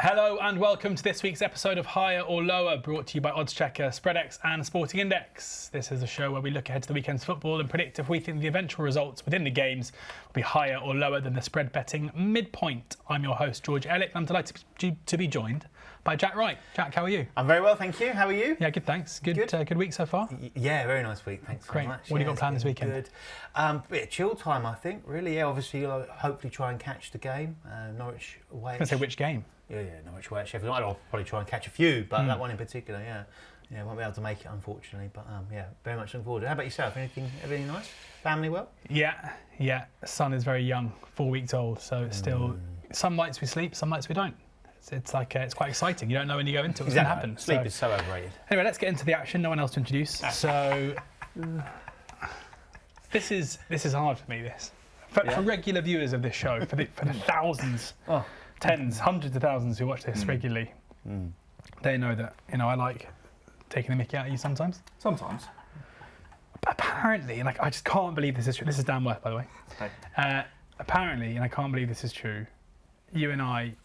Hello and welcome to this week's episode of Higher or Lower, brought to you by oddschecker, SpreadX and Sporting Index. This is a show where we look ahead to the weekend's football and predict if we think the eventual results within the games will be higher or lower than the spread betting midpoint. I'm your host, George Ellick, and I'm delighted to be joined by Jack Wright. Jack, how are you? I'm very well, thank you. How are you? Yeah, good, thanks. Good week so far? Yeah, very nice week, thanks Great. very much. What do you got planned this weekend? Good. Bit of chill time, I think, really. Yeah, obviously, hopefully try and catch the game. Norwich away. I was going to say, which game? Yeah, Norwich away at Sheffield. I'll probably try and catch a few, but that one in particular, yeah, won't be able to make it, unfortunately. But yeah, very much looking forward to it. How about yourself? Anything nice? Family well? Yeah. The son is very young, 4 weeks old, so it's still some nights we sleep, some nights we don't. It's like it's quite exciting. You don't know when you go into it what's going to happen. Sleep is so overrated. Anyway, let's get into the action. No one else to introduce. So this is hard for me. For regular viewers of this show, for the thousands, tens, hundreds of thousands who watch this regularly, they know that I like taking the mickey out of you sometimes. Sometimes. But apparently, and I just can't believe this is true. This is Dan Worth, by the way. Okay. Apparently, and I can't believe this is true, you and I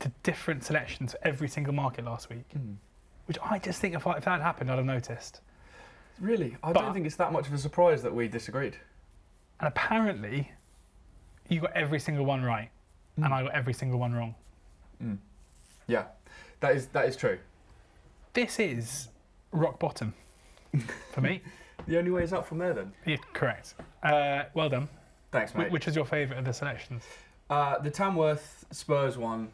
to different selections for every single market last week, which I just think if that had happened, I'd have noticed. Really? I don't think it's that much of a surprise that we disagreed. And apparently, you got every single one right, and I got every single one wrong. Yeah, that is true. This is rock bottom for me. The only way is up from there, then. Yeah, correct. Well done. Thanks, mate. Which was your favourite of the selections? The Tamworth Spurs one,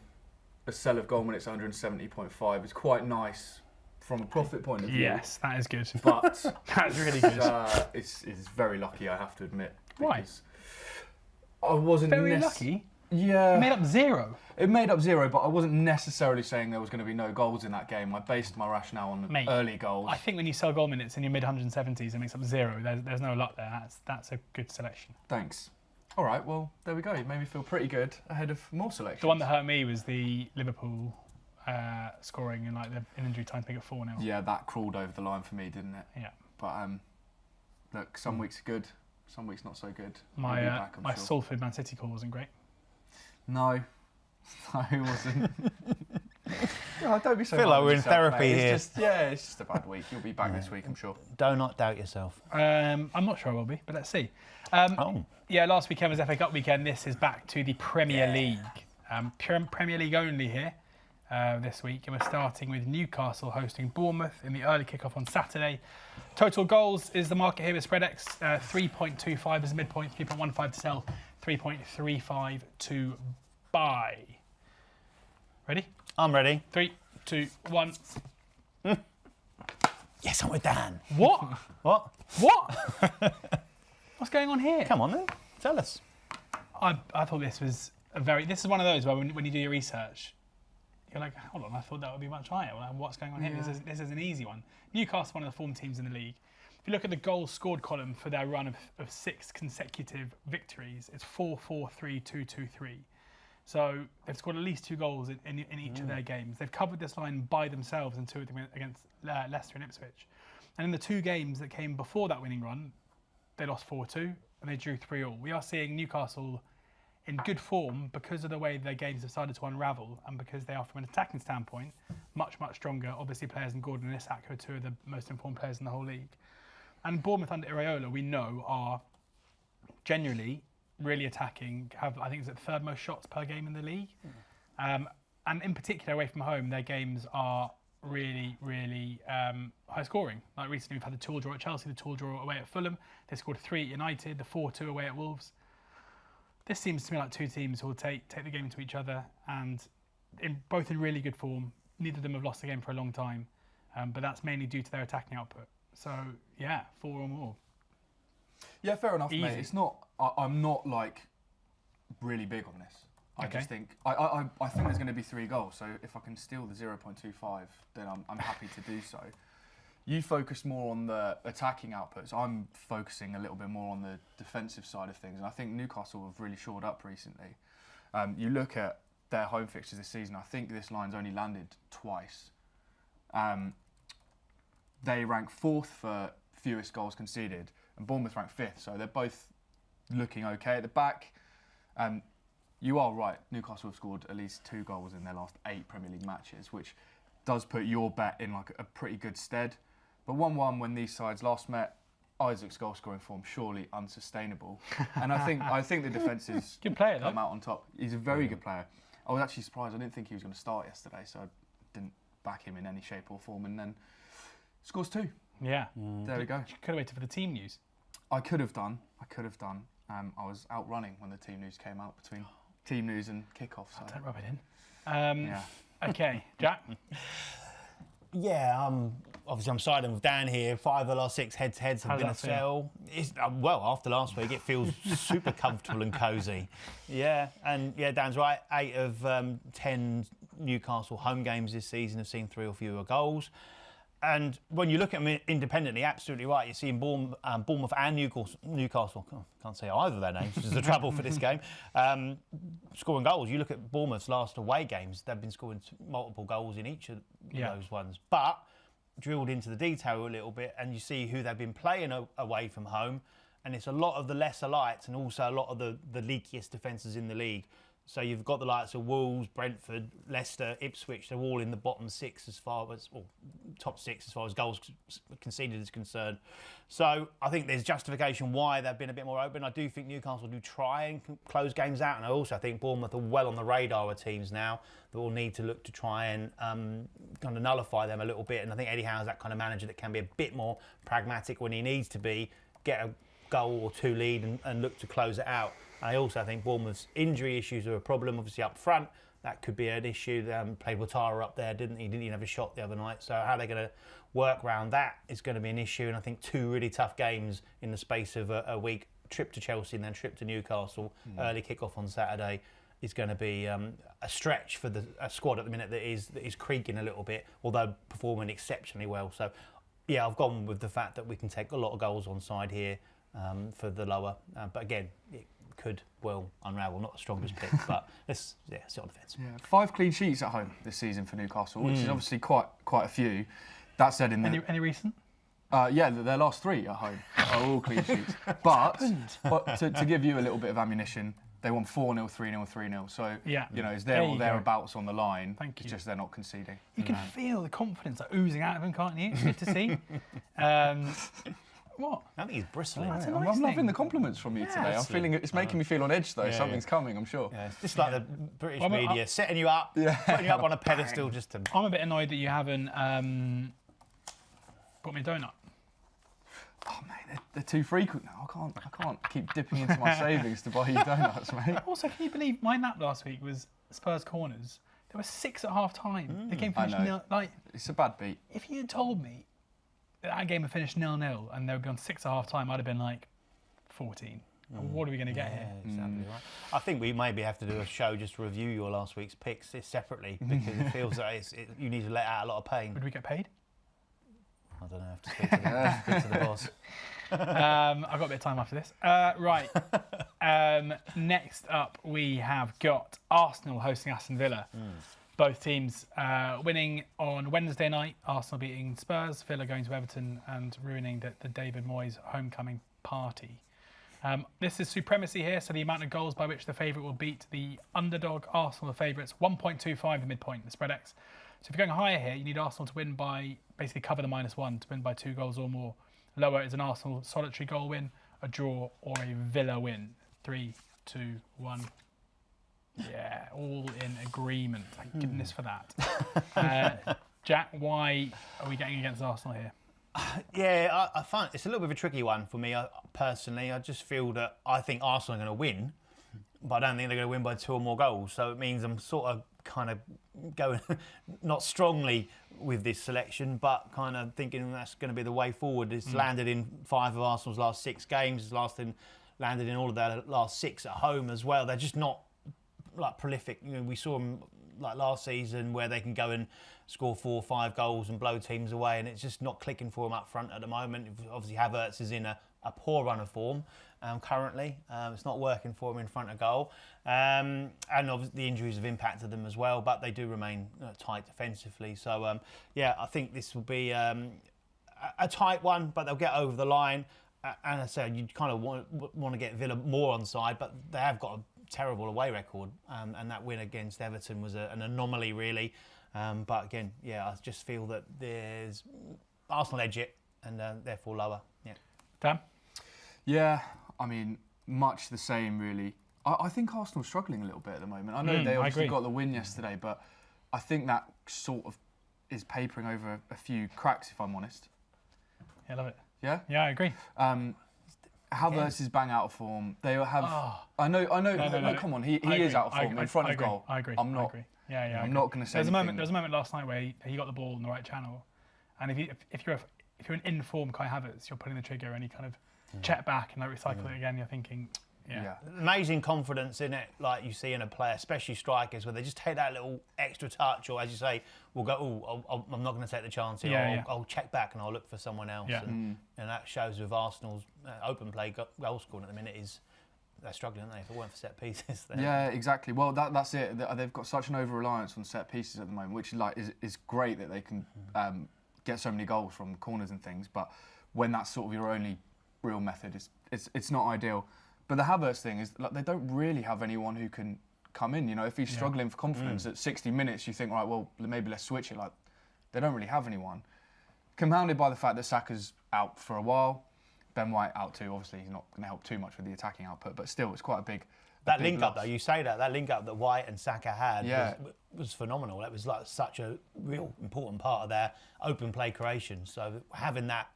a sell of goal minutes 170.5, is quite nice from a profit point of view. Yes, that is good. But that's really good. It's very lucky, I have to admit. Why? I wasn't very lucky. Yeah. It made up zero. It made up zero, but I wasn't necessarily saying there was going to be no goals in that game. I based my rationale on early goals. I think when you sell goal minutes in your mid 170s, it makes up zero. There's no luck there. That's a good selection. Thanks. All right, well, there we go. It made me feel pretty good ahead of more selections. The one that hurt me was the Liverpool scoring in in injury time to make it 4-0. Yeah, that crawled over the line for me, didn't it? Yeah. But look, some weeks are good, some weeks not so good. My Salford Man City call wasn't great. No, it wasn't. Don't be so I feel like we're in therapy mate. here. It's just a bad week. You'll be back this week, I'm sure. Do not doubt yourself. I'm not sure I will be, but let's see. Yeah, last weekend was FA Cup weekend. This is back to the Premier League. Premier League only here this week. And we're starting with Newcastle hosting Bournemouth in the early kickoff on Saturday. Total goals is the market here with SpreadX. 3.25 is the midpoint, 3.15 to sell, 3.35 to buy. Ready? I'm ready. 3, 2, 1. Yes, I'm with Dan. What? What? What's going on here? Come on then, tell us. I thought this was this is one of those where when you do your research, you're like, hold on, I thought that would be much higher. Well, what's going on here? This is an easy one. Newcastle, one of the form teams in the league. If you look at the goals scored column for their run of 6 consecutive victories, it's 4-4-3-2-2-3. So they've scored at least 2 goals in each of their games. They've covered this line by themselves and 2 of them against Leicester and Ipswich. And in the 2 games that came before that winning run, they lost 4-2 and they drew 3-3. We are seeing Newcastle in good form because of the way their games have started to unravel and because they are, from an attacking standpoint, much, much stronger. Obviously, players in Gordon and Isak, who are 2 of the most informed players in the whole league. And Bournemouth under Iraola, we know, are generally really attacking, I think it's the 3rd most shots per game in the league. And in particular, away from home, their games are really, really high scoring. Like recently, we've had the 2-2 draw at Chelsea, the 2-2 draw away at Fulham. They scored 3 at United, the 4-2 away at Wolves. This seems to me like 2 teams who will take the game to each other and both in really good form. Neither of them have lost a game for a long time, but that's mainly due to their attacking output. So, yeah, 4 or more. Yeah, fair enough, Easy. mate. It's not. I'm not really big on this. I just think I think there's going to be 3 goals. So if I can steal the 0.25, then I'm happy to do so. You focus more on the attacking outputs. I'm focusing a little bit more on the defensive side of things. And I think Newcastle have really shored up recently. You look at their home fixtures this season, I think this line's only landed twice. They rank 4th for fewest goals conceded, and Bournemouth rank 5th. So they're both looking okay at the back. you are right. Newcastle have scored at least 2 goals in their last 8 Premier League matches, which does put your bet in like a pretty good stead. But 1-1 when these sides last met, Isaac's goal scoring form surely unsustainable. And I think the defences good player, come though. out on top. He's a very good player. I was actually surprised. I didn't think he was going to start yesterday, so I didn't back him in any shape or form. And then scores 2. Yeah. There we go. You could have waited for the team news. I could have done. I was out running when the team news came out between team news and kickoff. So. Don't rub it in. Yeah. Okay, Jack. Yeah, obviously I'm siding with Dan here. 5 of the last 6 head-to-heads have How's been a that feel? sell. Well, after last week, it feels super comfortable and cosy. Yeah, and yeah, Dan's right. 8 of 10 Newcastle home games this season have seen 3 or fewer goals. And when you look at them independently, absolutely right. You're seeing Bournemouth and Newcastle, can't say either of their names, which is the trouble for this game, scoring goals. You look at Bournemouth's last away games, they've been scoring multiple goals in each of those ones. But drilled into the detail a little bit, and you see who they've been playing away from home, and it's a lot of the lesser lights and also a lot of the leakiest defences in the league. So you've got the likes of Wolves, Brentford, Leicester, Ipswich. They're all in the bottom 6 as far as, or top 6 as far as goals conceded is concerned. So I think there's justification why they've been a bit more open. I do think Newcastle do try and close games out, and I also think Bournemouth are well on the radar of teams now that will need to look to try and kind of nullify them a little bit. And I think Eddie Howe's that kind of manager that can be a bit more pragmatic when he needs to be, get a goal or 2 lead and look to close it out. I also think Bournemouth's injury issues are a problem, obviously up front. That could be an issue. They played Watara up there, didn't he? Didn't even have a shot the other night. So how they're going to work around that is going to be an issue. And I think 2 really tough games in the space of a week. Trip to Chelsea and then trip to Newcastle. Early kick-off on Saturday is going to be a stretch for a squad at the minute that is creaking a little bit, although performing exceptionally well. So, yeah, I've gone with the fact that we can take a lot of goals on side here for the lower. But again, it could well unravel. Not the strongest pick, but let's sit on the fence. Yeah, 5 clean sheets at home this season for Newcastle, which is obviously quite a few. That said, in the any recent? Yeah, their last 3 at home are all clean sheets. But to give you a little bit of ammunition, they won 4-0, 3-0, 3-0. So you know, it's there or thereabouts on the line. Thank you. It's just they're not conceding. You can feel the confidence like oozing out of him, can't you? It's good to see. What? I think he's bristling. That's a I'm nice loving thing. the compliments from you today. I'm feeling it's making me feel on edge though. Something's coming, I'm sure. Yeah, it's just like the British media setting you up, putting you up on a pedestal just to. I'm a bit annoyed that you haven't bought me a donut. Oh mate, they're too frequent now. I can't keep dipping into my savings to buy you donuts, mate. Also, can you believe my nap last week was Spurs corners? There were 6 at half time. The game finished nil. Like, it's a bad beat. if you had told me that game had finished 0-0 and they would be on 6 at half time, I'd have been like 14. What are we going to get here? Exactly right. I think we maybe have to do a show just to review your last week's picks separately because it feels like you need to let out a lot of pain. Would we get paid? I don't know. I have to speak to the boss. I've got a bit of time after this. Right. Next up, we have got Arsenal hosting Aston Villa. Both teams winning on Wednesday night. Arsenal beating Spurs, Villa going to Everton and ruining the David Moyes homecoming party. This is supremacy here, so the amount of goals by which the favourite will beat the underdog. Arsenal, the favourites, 1.25 the midpoint, the spread X. So if you're going higher here, you need Arsenal to win by, basically cover the -1, to win by 2 goals or more. Lower is an Arsenal solitary goal win, a draw, or a Villa win. 3, 2, 1. Yeah, all in agreement. Thank goodness for that. Jack, why are we getting against Arsenal here? Yeah, I find it's a little bit of a tricky one for me personally. I just feel that I think Arsenal are going to win, but I don't think they're going to win by 2 or more goals. So it means I'm sort of kind of going not strongly with this selection, but kind of thinking that's going to be the way forward. It's landed in 5 of Arsenal's last 6 games. It's landed in all of their last 6 at home as well. They're just not like prolific. You know, we saw them like last season where they can go and score 4 or 5 goals and blow teams away, and it's just not clicking for them up front at the moment. Obviously, Havertz is in a poor run of form currently. It's not working for him in front of goal, and obviously the injuries have impacted them as well. But they do remain tight defensively. So yeah, I think this will be a tight one, but they'll get over the line. And I said you kind of want to get Villa more on side, but they have got a terrible away record, and that win against Everton was an anomaly, really. But again, I just feel that there's Arsenal edge it, and therefore lower. Yeah. Dan? Yeah, I mean, much the same, really. I think Arsenal's struggling a little bit at the moment. I know they obviously got the win yesterday, but I think that sort of is papering over a few cracks, if I'm honest. Yeah, love it. Yeah? Yeah, I agree. Havertz is bang out of form. They have. I know. No, come on. He is out of form in front of goal. I agree. I'm not. I agree. Yeah. I'm not going to say. There was a moment last night where he got the ball in the right channel, and if you're an in-form Kai Havertz, you're putting the trigger and you kind of check back and recycle it again. You're thinking. Yeah. Amazing confidence in it, like you see in a player, especially strikers, where they just take that little extra touch, or as you say, we'll go, I'm not going to take the chance here, I'll check back and I'll look for someone else. Yeah. And that shows with Arsenal's open play goal scoring at the minute they're struggling, aren't they? If it weren't for set pieces. Yeah, exactly. Well, that's it. They've got such an over-reliance on set pieces at the moment, which is great that they can get so many goals from corners and things, but when that's sort of your only real method, it's not ideal. But the Havertz thing is, like, they don't really have anyone who can come in. You know, if he's struggling for confidence at 60 minutes, you think, right, well, maybe let's switch it. Like, they don't really have anyone. Compounded by the fact that Saka's out for a while, Ben White out too. Obviously, he's not going to help too much with the attacking output, but still, it's quite a big. That link up, though, you say that link up that White and Saka had was phenomenal. That was like such a real important part of their open play creation. So having that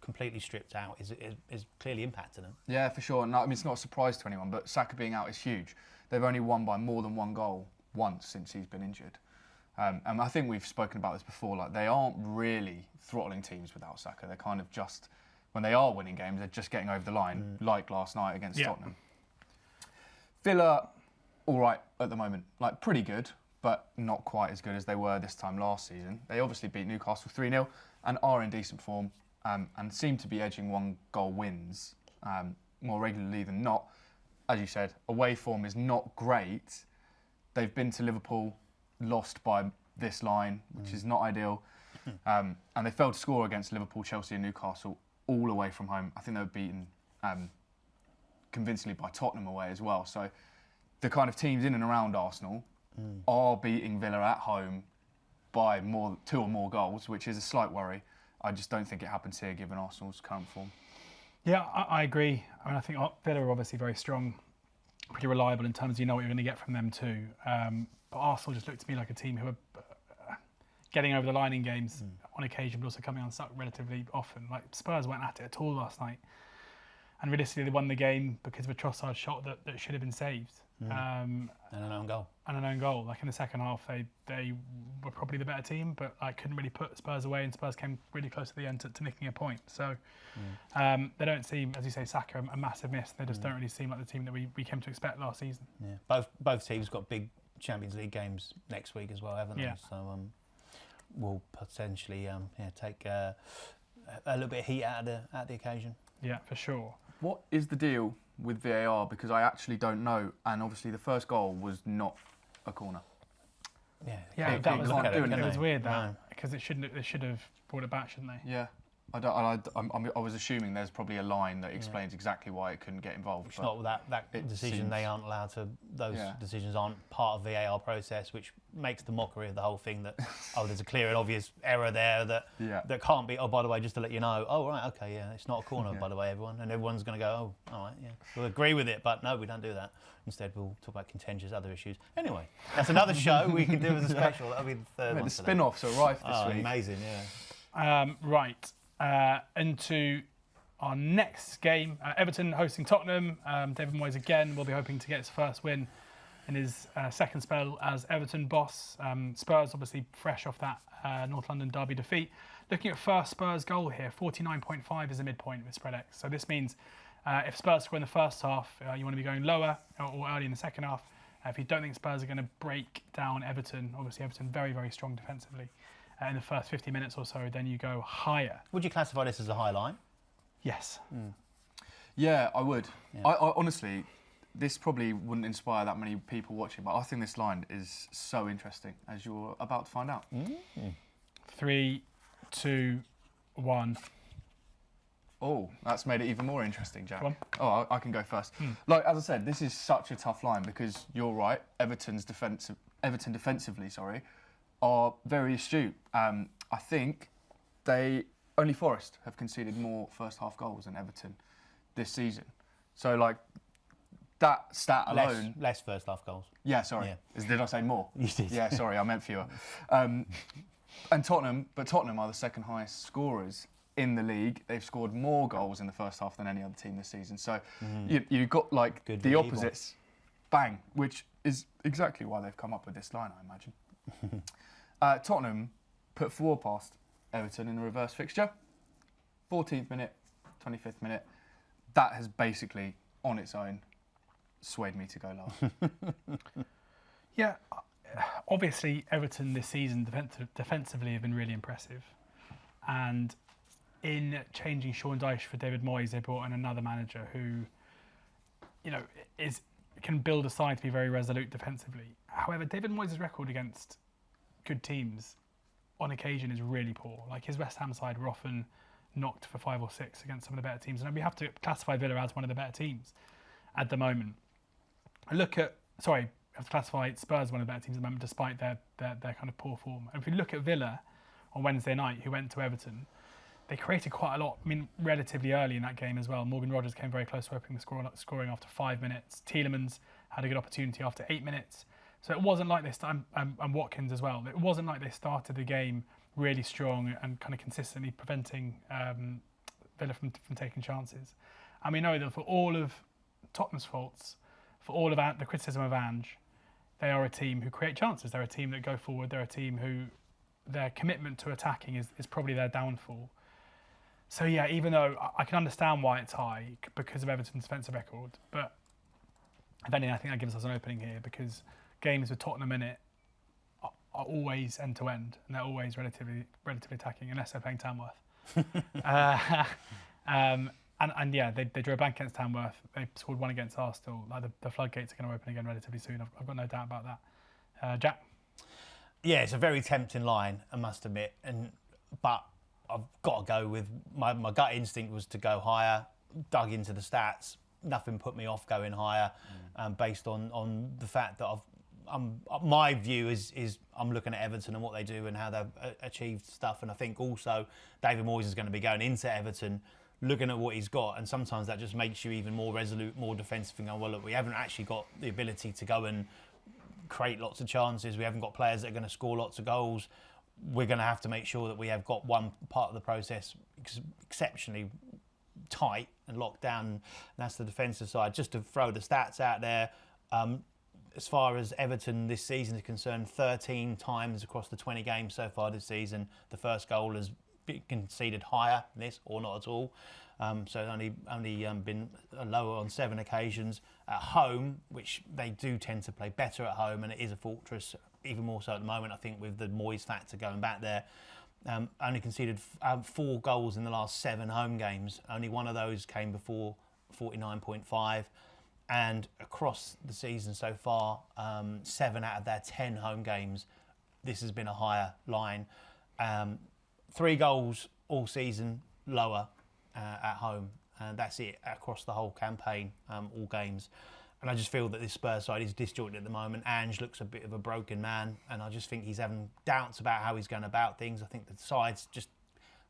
completely stripped out is clearly impacting them. Yeah, for sure. And I mean, it's not a surprise to anyone, but Saka being out is huge. They've only won by more than one goal once since he's been injured. And I think we've spoken about this before. Like, they aren't really throttling teams without Saka. They're kind of just, when they are winning games, they're just getting over the line, like last night against Tottenham. Villa, all right at the moment. Like, pretty good, but not quite as good as they were this time last season. They obviously beat Newcastle 3-0 and are in decent form. And seem to be edging one-goal wins more regularly than not. As you said, away form is not great. They've been to Liverpool, lost by this line, which is not ideal. And they failed to score against Liverpool, Chelsea and Newcastle, all away from home. I think they were beaten convincingly by Tottenham away as well. So the kind of teams in and around Arsenal are beating Villa at home by 2 or more goals, which is a slight worry. I just don't think it happens here, given Arsenal's current form. Yeah, I agree. I mean, I think Villa are obviously very strong, pretty reliable in terms of you know what you're going to get from them too. But Arsenal just looked to me like a team who are getting over the line in games on occasion, but also coming unstuck relatively often. Like, Spurs weren't at it at all last night. And realistically, they won the game because of a Trossard shot that should have been saved. And an own goal. Like, in the second half, they were probably the better team, but I couldn't really put Spurs away, and Spurs came really close to the end to nicking a point. So they don't seem, as you say, Saka, a massive miss. They just don't really seem like the team that we came to expect last season. Yeah. Both teams got big Champions League games next week as well, haven't they? So we'll potentially take a little bit of heat out of the occasion. Yeah, for sure. What is the deal with VAR? Because I actually don't know. And obviously the first goal was not a corner. Yeah, that was weird, because they should have brought it back, shouldn't they? Yeah. I was assuming there's probably a line that explains exactly why it couldn't get involved. It's not that decision. Seems, they aren't allowed to. Those decisions aren't part of the VAR process, which makes the mockery of the whole thing. That there's a clear and obvious error there that can't be. Oh, by the way, just to let you know. Oh, right, okay, it's not a corner, by the way, everyone. And everyone's going to go, oh, all right, we'll agree with it, but no, we don't do that. Instead, we'll talk about contentious other issues. Anyway, that's another show we can do as a special. That'll be the third one. The spin-offs are rife this week. Amazing, right. Into our next game, Everton hosting Tottenham. David Moyes again will be hoping to get his first win in his second spell as Everton boss. Spurs obviously fresh off that North London derby defeat. Looking at first Spurs goal here, 49.5 is a midpoint with spread X. So this means if Spurs score in the first half, you want to be going lower or early in the second half. If you don't think Spurs are going to break down Everton, obviously Everton very, very strong defensively. In the first 50 minutes or so, then you go higher. Would you classify this as a high line? Yes. Yeah, I would. Yeah. I honestly, this probably wouldn't inspire that many people watching, but I think this line is so interesting, as you're about to find out. 3, 2, 1. Oh, that's made it even more interesting, Jack. Go on. Oh, I can go first. Like, as I said, this is such a tough line because you're right. Everton defensively, are very astute. I think only Forest have conceded more first half goals than Everton this season. So, like, that stat alone... Less first half goals. Yeah, sorry. Yeah. Did I say more? You did. Yeah, sorry, I meant fewer. And Tottenham are the second highest scorers in the league. They've scored more goals in the first half than any other team this season. So you've got like Good the opposites, bang, which is exactly why they've come up with this line, I imagine. Tottenham put 4 past Everton in a reverse fixture. 14th minute, 25th minute. That has basically, on its own, swayed me to go last. Yeah, obviously Everton this season defensively have been really impressive, and in changing Sean Dyche for David Moyes, they brought in another manager who, can build a side to be very resolute defensively. However, David Moyes' record against good teams on occasion is really poor. Like, his West Ham side were often knocked for 5 or 6 against some of the better teams, and we have to classify Villa as one of the better teams at the moment. We have to classify Spurs as one of the better teams at the moment, despite their kind of poor form. And if we look at Villa on Wednesday night, who went to Everton, they created quite a lot. I mean, relatively early in that game as well. Morgan Rogers came very close to opening the scoring after 5 minutes. Tielemans had a good opportunity after 8 minutes. So it wasn't like this time, and Watkins as well. It wasn't like they started the game really strong and kind of consistently preventing Villa from taking chances. And we know that for all of Tottenham's faults, for all of the criticism of Ange, they are a team who create chances. They're a team that go forward. They're a team who their commitment to attacking is probably their downfall. So yeah, even though I can understand why it's high because of Everton's defensive record, but if anything, I think that gives us an opening here because games with Tottenham in it are always end to end and they're always relatively attacking unless they're playing Tamworth. And yeah, they drew a blank against Tamworth. They scored 1 against Arsenal. Like the floodgates are going to open again relatively soon. I've got no doubt about that. Jack? Yeah, it's a very tempting line, I must admit. But I've got to go with my gut instinct was to go higher. Dug into the stats. Nothing put me off going higher, based on the fact that my view is I'm looking at Everton and what they do and how they've achieved stuff. And I think also David Moyes is going to be going into Everton looking at what he's got, and sometimes that just makes you even more resolute, more defensive, and going, well, look, we haven't actually got the ability to go and create lots of chances. We haven't got players that are going to score lots of goals. We're going to have to make sure that we have got one part of the process exceptionally tight and locked down, and that's the defensive side. Just to throw the stats out there, as far as Everton this season is concerned, 13 times across the 20 games so far this season, the first goal has been conceded higher than this or not at all. So it's only been lower on 7 occasions. At home, which they do tend to play better at home, and it is a fortress, even more so at the moment, I think, with the Moyes factor going back there. Only conceded 4 goals in the last 7 home games. Only one of those came before 49.5. And across the season so far, 7 out of their 10 home games, this has been a higher line. 3 goals all season lower at home, and that's it across the whole campaign, all games. And I just feel that this Spurs side is disjointed at the moment. Ange looks a bit of a broken man, and I just think he's having doubts about how he's going about things. I think the side's just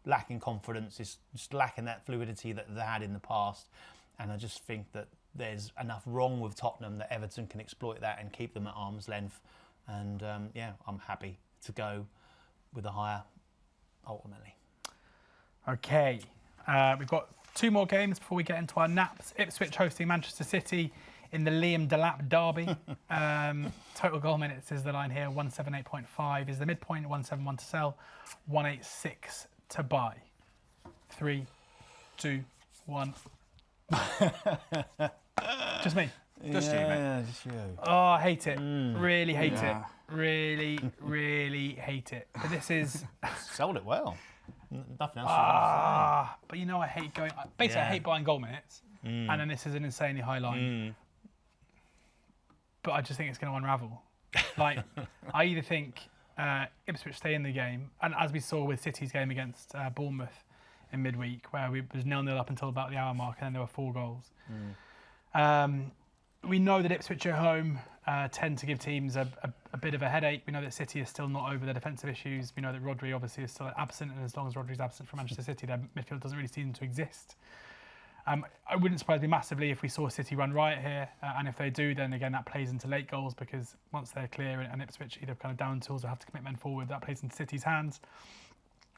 lacking confidence, it's just lacking that fluidity that they had in the past. And I just think that there's enough wrong with Tottenham that Everton can exploit that and keep them at arm's length. And I'm happy to go with a higher, ultimately. Okay, we've got 2 more games before we get into our naps. Ipswich hosting Manchester City in the Liam Delap derby. Total goal minutes is the line here. 178.5 is the midpoint. 171 to sell. 186 to buy. 3, 2, 1. Just me. Just you, mate. Yeah, just you. Oh, I hate it. Really hate it. Really, really hate it. But this is... Sold it well. Nothing else. But you know, I hate going... Basically, I hate buying goal minutes. And then this is an insanely high line. But I just think it's going to unravel. Like, I either think Ipswich stay in the game, and as we saw with City's game against Bournemouth in midweek, where we was 0-0 up until about the hour mark, and then there were 4 goals. We know that Ipswich at home tend to give teams a bit of a headache. We know that City is still not over their defensive issues. We know that Rodri obviously is still absent, and as long as Rodri's absent from Manchester City, their midfield doesn't really seem to exist. I wouldn't surprise me massively if we saw City run riot here, and if they do, then again that plays into late goals, because once they're clear and Ipswich either kind of down tools or have to commit men forward, that plays into City's hands.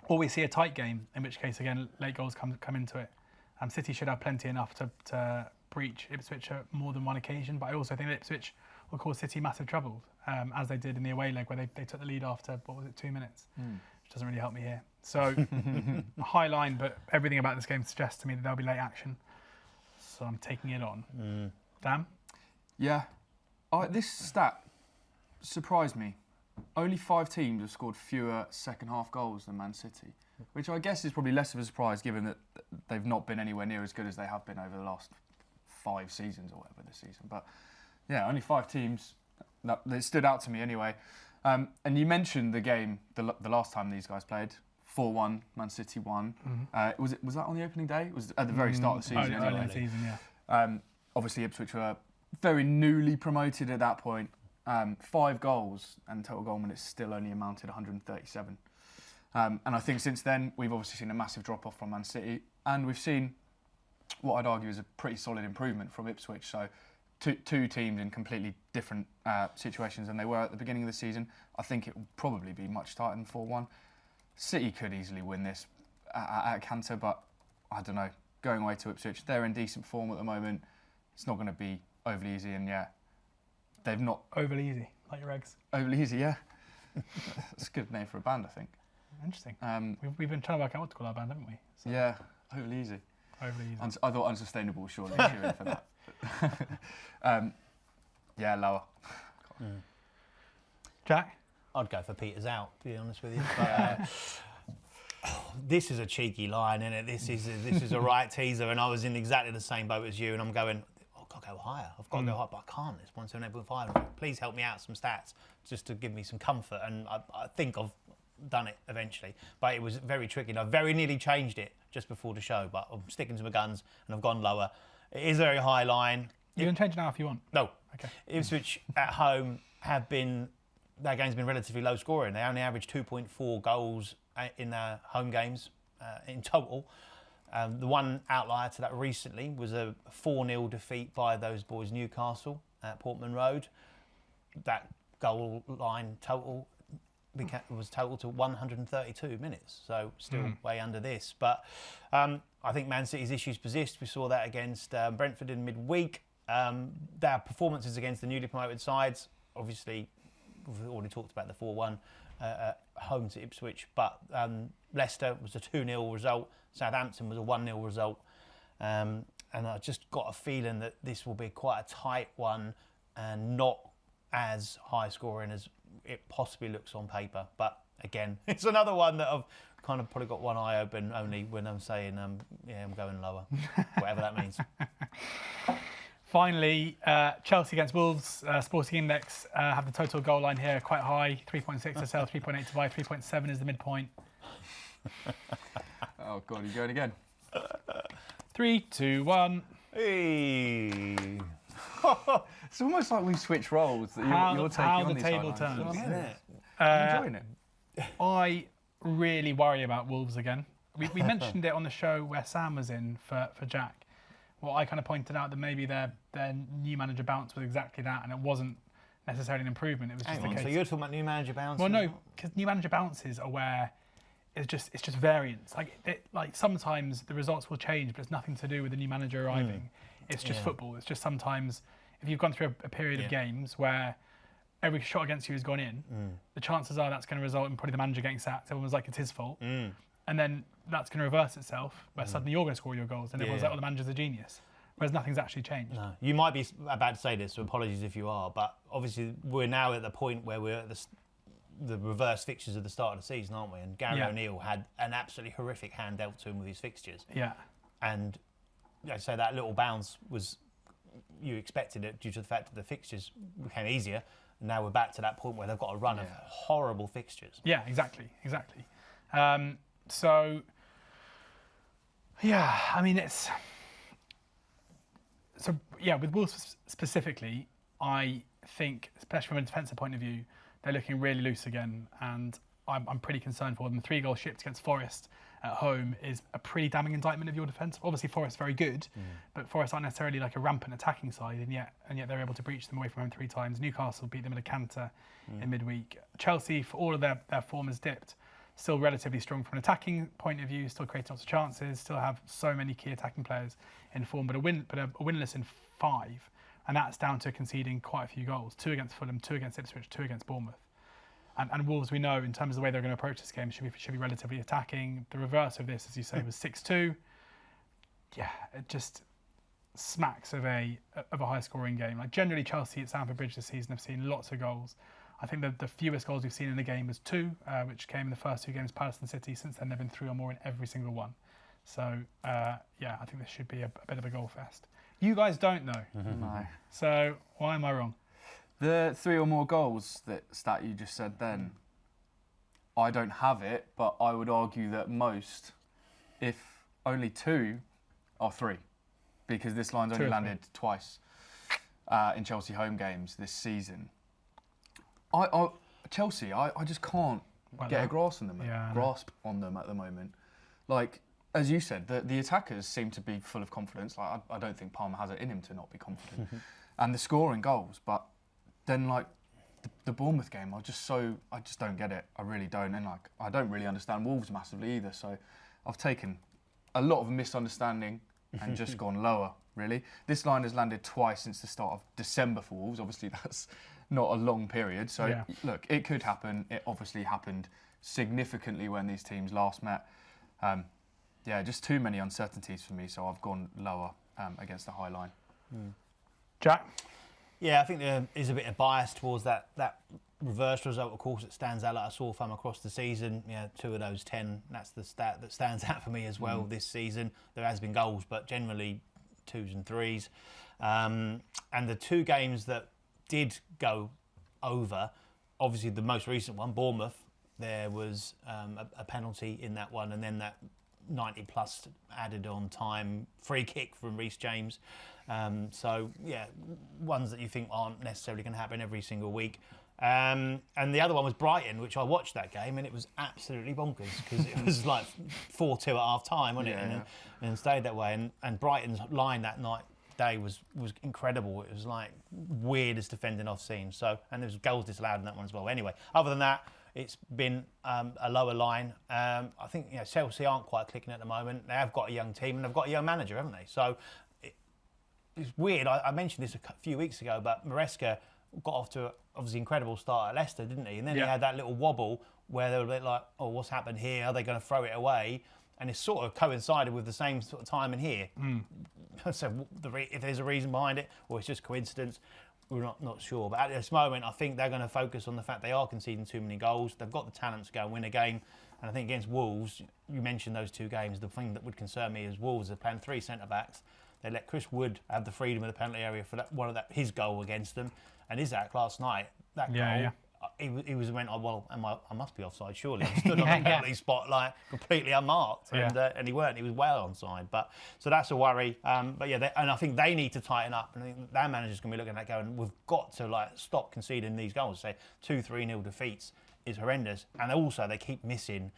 Or we see a tight game, in which case again late goals come into it. City should have plenty enough to breach Ipswich at more than one occasion, but I also think that Ipswich will cause City massive trouble, as they did in the away leg where they took the lead after, 2 minutes, which doesn't really help me here. So, a high line, but everything about this game suggests to me that there'll be late action. So I'm taking it on. Dan? Yeah. This stat surprised me. Only 5 teams have scored fewer second-half goals than Man City, which I guess is probably less of a surprise given that they've not been anywhere near as good as they have been over the last 5 seasons or whatever this season. But yeah, only 5 teams. That stood out to me anyway. And you mentioned the game the last time these guys played. 4-1, Man City won. Was that on the opening day? It was at the very start of the season. Early in the season, yeah. Obviously, Ipswich were very newly promoted at that point. 5 goals and total goal minutes still only amounted 137. And I think since then, we've obviously seen a massive drop-off from Man City. And we've seen what I'd argue is a pretty solid improvement from Ipswich. So two teams in completely different situations than they were at the beginning of the season. I think it will probably be much tighter than 4-1. City could easily win this at canter, but I don't know. Going away to Ipswich, they're in decent form at the moment. It's not going to be overly easy, and yeah, they've not... Overly easy, like your eggs. Overly easy, yeah. That's a good name for a band, I think. Interesting. We've been trying to work out what to call our band, haven't we? So. Yeah, overly easy. Overly easy. I thought unsustainable was surely cheering for that. Yeah, lower. Jack? I'd go for Peters out, to be honest with you. But, this is a cheeky line, isn't it? This is a right teaser, and I was in exactly the same boat as you, and I'm going, I've got to go higher. I've got to go higher, but I can't. It's 178.5. Please help me out some stats just to give me some comfort, and I think I've done it eventually. But it was very tricky, and I very nearly changed it just before the show, but I'm sticking to my guns, and I've gone lower. It is a very high line. You can change it now if you want. No. Okay. Ipswich at home their game's been relatively low scoring. They only average 2.4 goals in their home games in total. The one outlier to that recently was a 4-0 defeat by those boys Newcastle at Portman Road. That goal line total was total to 132 minutes, so still way under this. But I think Man City's issues persist. We saw that against Brentford in midweek. Their performances against the newly promoted sides, obviously, we've already talked about the 4-1 home to Ipswich, but Leicester was a 2-0 result, Southampton was a 1-0 result, and I just got a feeling that this will be quite a tight one and not as high scoring as it possibly looks on paper. But again, it's another one that I've kind of probably got one eye open only when I'm saying, I'm going lower, whatever that means. Finally, Chelsea against Wolves. Sporting Index have the total goal line here quite high, 3.6 to sell, 3.8 to buy, 3.7 is the midpoint. Oh, God, you're going again. 3, 2, 1. Hey. It's almost like we've switched roles. That you're taking how on the these table sidelines. turns. Isn't it? I'm enjoying it. I really worry about Wolves again. We mentioned it on the show where Sam was in for Jack. Well, I kind of pointed out that maybe their new manager bounce was exactly that, and it wasn't necessarily an improvement. It was just a case. So you're talking about new manager bounce? Well, no, because new manager bounces are where it's just variance. Like sometimes the results will change, but it's nothing to do with the new manager arriving. It's just football. It's just sometimes if you've gone through a period of games where every shot against you has gone in, the chances are that's going to result in probably the manager getting sacked. Everyone's like, it's his fault. And then that's going to reverse itself, where suddenly you're going to score your goals, and everyone's like, oh, the manager's a genius. Whereas nothing's actually changed. No. You might be about to say this, so apologies if you are, but obviously we're now at the point where we're at the reverse fixtures of the start of the season, aren't we? And Gary O'Neill had an absolutely horrific hand dealt to him with his fixtures. Yeah. And I'd say that little bounce was, you expected it due to the fact that the fixtures became easier. And now we're back to that point where they've got a run of horrible fixtures. Yeah, exactly. So Yeah, I mean, it's... So, yeah, with Wolves specifically, I think, especially from a defensive point of view, they're looking really loose again, and I'm pretty concerned for them. 3-goal shipped against Forest at home is a pretty damning indictment of your defence. Obviously, Forest very good, but Forest aren't necessarily like a rampant attacking side, and yet they're able to breach them away from home 3 times. Newcastle beat them in a canter in midweek. Chelsea, for all of their form has dipped, still relatively strong from an attacking point of view, still creating lots of chances, still have so many key attacking players in form, but a winless in 5, and that's down to conceding quite a few goals. 2 against Fulham, 2 against Ipswich, 2 against Bournemouth. And Wolves, we know, in terms of the way they're going to approach this game, should be relatively attacking. The reverse of this, as you say, was 6-2. Yeah, it just smacks of a high-scoring game. Like generally, Chelsea at Stamford Bridge this season have seen lots of goals. I think that the fewest goals we've seen in the game was 2, which came in the first 2 games, Palace and City. Since then, they've been 3 or more in every single one. So, yeah, I think this should be a bit of a goal fest. You guys don't know. No. So, why am I wrong? The 3 or more goals, that stat you just said then, I don't have it, but I would argue that most, if only 2, are 3. Because this line's only landed twice in Chelsea home games this season. Chelsea, I just can't get a grasp on them at the moment. Like, as you said, the attackers seem to be full of confidence. Like, I don't think Palmer has it in him to not be confident. And they're scoring goals, but then like the Bournemouth game, I just don't get it. I really don't, and like I don't really understand Wolves massively either. So I've taken a lot of misunderstanding and just gone lower. Really, this line has landed twice since the start of December for Wolves. Obviously, that's not a long period. So look, it could happen. It obviously happened significantly when these teams last met. Yeah, just too many uncertainties for me. So I've gone lower against the high line. Jack? Yeah, I think there is a bit of bias towards that reverse result, of course, that stands out like a sore thumb across the season. Yeah, 2 of those 10, that's the stat that stands out for me as well this season. There has been goals, but generally 2s and 3s. And the 2 games that did go over, obviously the most recent one, Bournemouth, there was a penalty in that one, and then that 90-plus added on time free kick from Reece James. So, yeah, ones that you think aren't necessarily going to happen every single week. And the other one was Brighton, which I watched that game, and it was absolutely bonkers because it was like 4-2 at half-time, wasn't it? And stayed that way. And Brighton's line that day was incredible. It was like weirdest defending I've seen. So, and there was goals disallowed in that one as well. Anyway, other than that, it's been a lower line. I think Chelsea aren't quite clicking at the moment. They have got a young team and they've got a young manager, haven't they? So it's weird. I mentioned this a few weeks ago, but Maresca got off to obviously incredible start at Leicester, didn't he? And then he had that little wobble where they were a bit like, oh, what's happened here? Are they going to throw it away? And it sort of coincided with the same sort of time in here. So if there's a reason behind it, or it's just coincidence, we're not sure. But at this moment, I think they're going to focus on the fact they are conceding too many goals. They've got the talent to go and win a game. And I think against Wolves, you mentioned those 2 games. The thing that would concern me is Wolves are playing 3 centre-backs. They let Chris Wood have the freedom of the penalty area for his goal against them. And Isaac last night, that goal, he went, oh, well, I must be offside, surely. He stood on the penalty spot, like, completely unmarked. And he weren't. He was well onside. So that's a worry. But yeah, and I think they need to tighten up. And I think their manager's going to be looking at that going, we've got to like stop conceding these goals. Say 2-3-0 defeats is horrendous. And also they keep missing.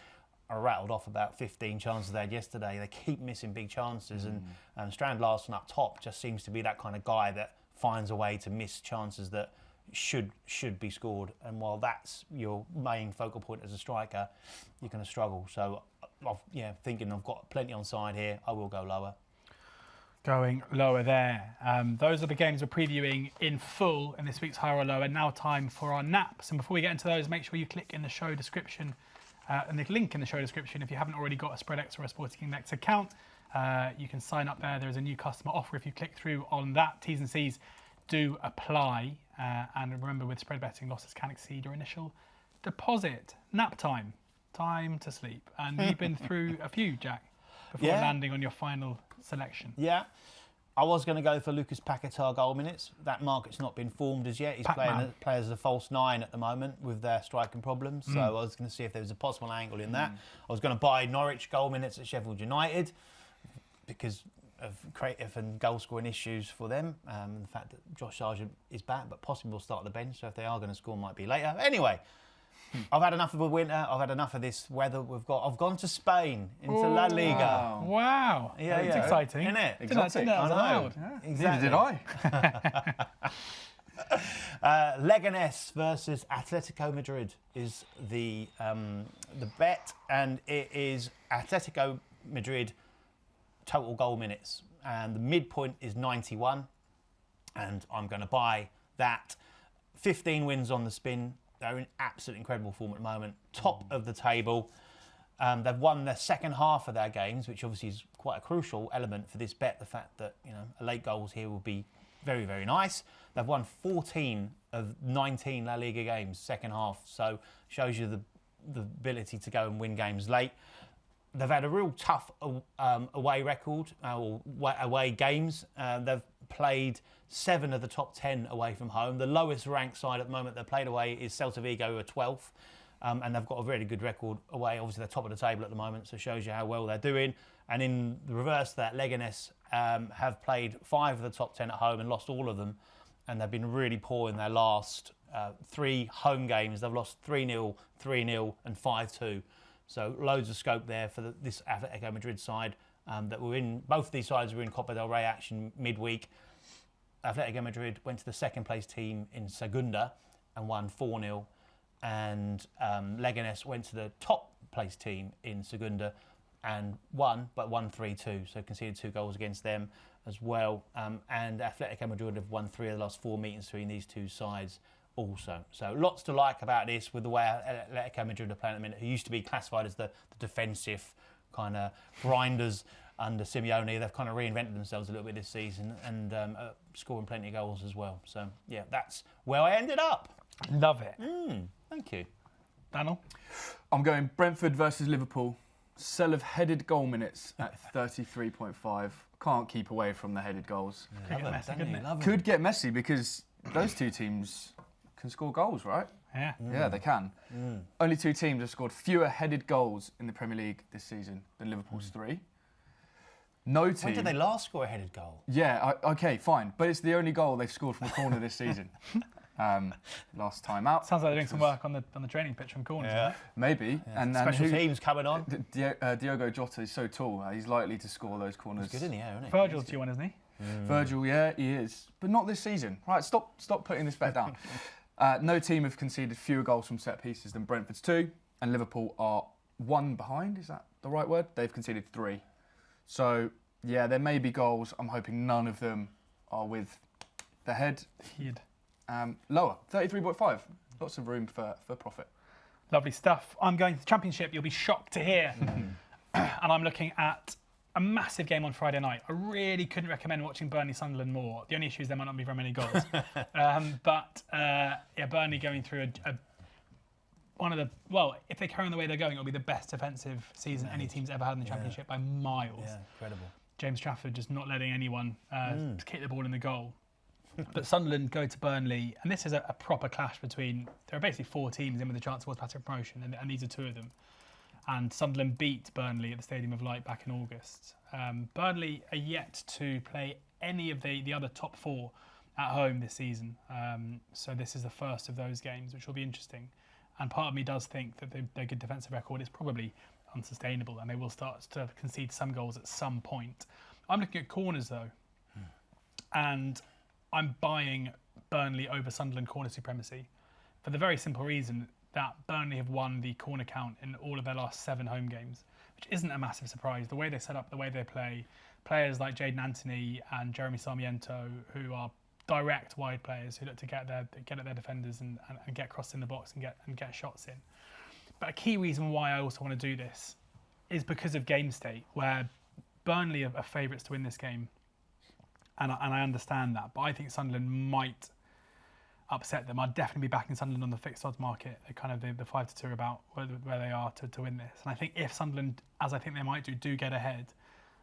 I rattled off about 15 chances they had yesterday. They keep missing big chances. And Strand Larsen up top just seems to be that kind of guy that finds a way to miss chances that should be scored. And while that's your main focal point as a striker, you're going to struggle. So, thinking I've got plenty on side here, I will go lower. Going lower there. Those are the games we're previewing in full in this week's Higher or Lower. Now time for our naps. And before we get into those, make sure you click in the show description and the link in the show description if you haven't already got a SpreadX or a Sporting Index account. You can sign up there. There is a new customer offer if you click through on that. T's and C's do apply. And remember, with spread betting, losses can exceed your initial deposit. Nap time. Time to sleep. And you've been through a few, Jack, before landing on your final selection. Yeah. I was going to go for Lucas Paquetá goal minutes. That market's not been formed as yet. He's playing as a false 9 at the moment with their striking problems. So I was going to see if there was a possible angle in that. I was going to buy Norwich goal minutes at Sheffield United. because of creative and goal scoring issues for them. The fact that Josh Sargent is back, but possibly will start at the bench. So if they are going to score, might be later. Anyway, I've had enough of the winter. I've had enough of this weather we've got. I've gone to Spain, into La Liga. Wow. Yeah, It's exciting. Isn't it? Exotic. Didn't know that was I know. allowed. Yeah. Exactly. Neither did I. Leganés versus Atletico Madrid is the bet, and it is Atletico Madrid total goal minutes, and the midpoint is 91, and I'm going to buy that. 15 wins on the spin. They're in absolutely incredible form at the moment, top of the table. They've won the second half of their games, which obviously is quite a crucial element for this bet. The fact that a late goals here will be very, very nice. They've won 14 of 19 La Liga games second half, so shows you the ability to go and win games late. They've had a real tough away record, or away games. They've played 7 of the top 10 away from home. The lowest ranked side at the moment they've played away is Celta Vigo, who are 12th. And they've got a really good record away. Obviously, they're top of the table at the moment, so it shows you how well they're doing. And in the reverse, that Leganés have played 5 of the top 10 at home and lost all of them. And they've been really poor in their last 3 home games. They've lost 3-0, 3-0 and 5-2. So loads of scope there for this Atletico Madrid side that were in. Both of these sides were in Copa del Rey action midweek. Atletico Madrid went to the second place team in Segunda and won 4-0. And Leganés went to the top place team in Segunda and won, but won 3-2. So conceded 2 goals against them as well. And Atletico Madrid have won 3 of the last 4 meetings between these two sides also. So lots to like about this with the way Atletico Madrid are playing at the minute, who used to be classified as the defensive kind of grinders under Simeone. They've kind of reinvented themselves a little bit this season and scoring plenty of goals as well. So, yeah, that's where I ended up. Love it. Thank you. Daniel? I'm going Brentford versus Liverpool. Sell of headed goal minutes at 33.5. Can't keep away from the headed goals. Could get messy, couldn't it? Could get messy because those two teams can score goals, right? Yeah. Yeah, they can. Only 2 teams have scored fewer headed goals in the Premier League this season than Liverpool's 3. No team. When did they last score a headed goal? Yeah, okay, fine. But it's the only goal they've scored from a corner this season. Last time out. Sounds like they're doing some work on the training pitch from corners. Yeah. Maybe. Yeah. And Special teams coming on. Diogo Jota is so tall. He's likely to score those corners. He's good in the air, isn't he? Virgil's due one, isn't he? Virgil, yeah, he is. But not this season. Right, stop putting this bet down. No team have conceded fewer goals from set pieces than Brentford's 2, and Liverpool are 1 behind. Is that the right word? They've conceded 3. So, yeah, there may be goals. I'm hoping none of them are with the head. Lower, 33.5. Lots of room for profit. Lovely stuff. I'm going to the Championship. You'll be shocked to hear. And I'm looking at a massive game on Friday night. I really couldn't recommend watching Burnley-Sunderland more. The only issue is there might not be very many goals. Burnley going through if they carry on the way they're going, it'll be the best defensive season any team's ever had in the Championship by miles. Yeah, incredible. James Trafford just not letting anyone kick the ball in the goal. But Sunderland go to Burnley, and this is a proper clash between. There are basically 4 teams in with a chance of automatic promotion, and these are 2 of them. And Sunderland beat Burnley at the Stadium of Light back in August. Burnley are yet to play any of the other top 4 at home this season. So this is the first of those games, which will be interesting. And part of me does think that their good defensive record is probably unsustainable, and they will start to concede some goals at some point. I'm looking at corners though, and I'm buying Burnley over Sunderland corner supremacy for the very simple reason that Burnley have won the corner count in all of their last 7 home games, which isn't a massive surprise. The way they set up, the way they play, players like Jadon Anthony and Jeremy Sarmiento, who are direct wide players who look to get at their defenders and get crossed in the box and get shots in. But a key reason why I also want to do this is because of game state, where Burnley are favourites to win this game. And I understand that, but I think Sunderland might upset them. I'd definitely be backing Sunderland on the fixed odds market. They're kind of the 5-2 about where they are to win this. And I think if Sunderland, as I think they might do get ahead,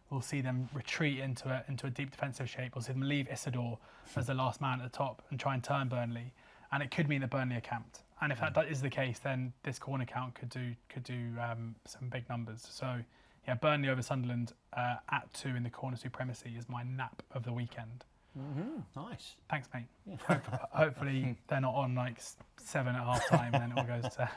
we'll see them retreat into a deep defensive shape. We'll see them leave Isidore as the last man at the top and try and turn Burnley. And it could mean that Burnley are camped. And if that is the case, then this corner count could do some big numbers. So yeah, Burnley over Sunderland at 2 in the corner supremacy is my nap of the weekend. Nice. Thanks, mate. Hopefully they're not on like 7 at half time and then it all goes to...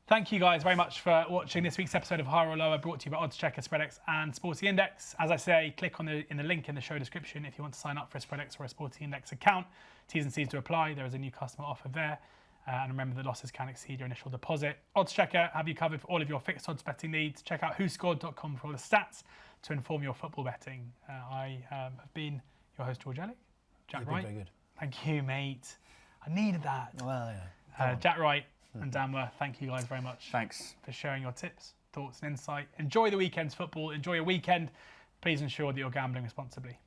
Thank you guys very much for watching this week's episode of Higher or Lower, brought to you by oddschecker, SpreadX and Sporting Index. As I say, click on the link in the show description if you want to sign up for a SpreadX or a Sporting Index account. T's and C's to apply. There is a new customer offer there. And remember, the losses can exceed your initial deposit. Oddschecker have you covered for all of your fixed odds betting needs. Check out whoscored.com for all the stats to inform your football betting. I have been your host, George Ellick. Jack Wright. Very good. Thank you, mate. I needed that. Well, yeah. Jack Wright and Dan Worth, thank you guys very much. Thanks for sharing your tips, thoughts and insight. Enjoy the weekend's football. Enjoy your weekend. Please ensure that you're gambling responsibly.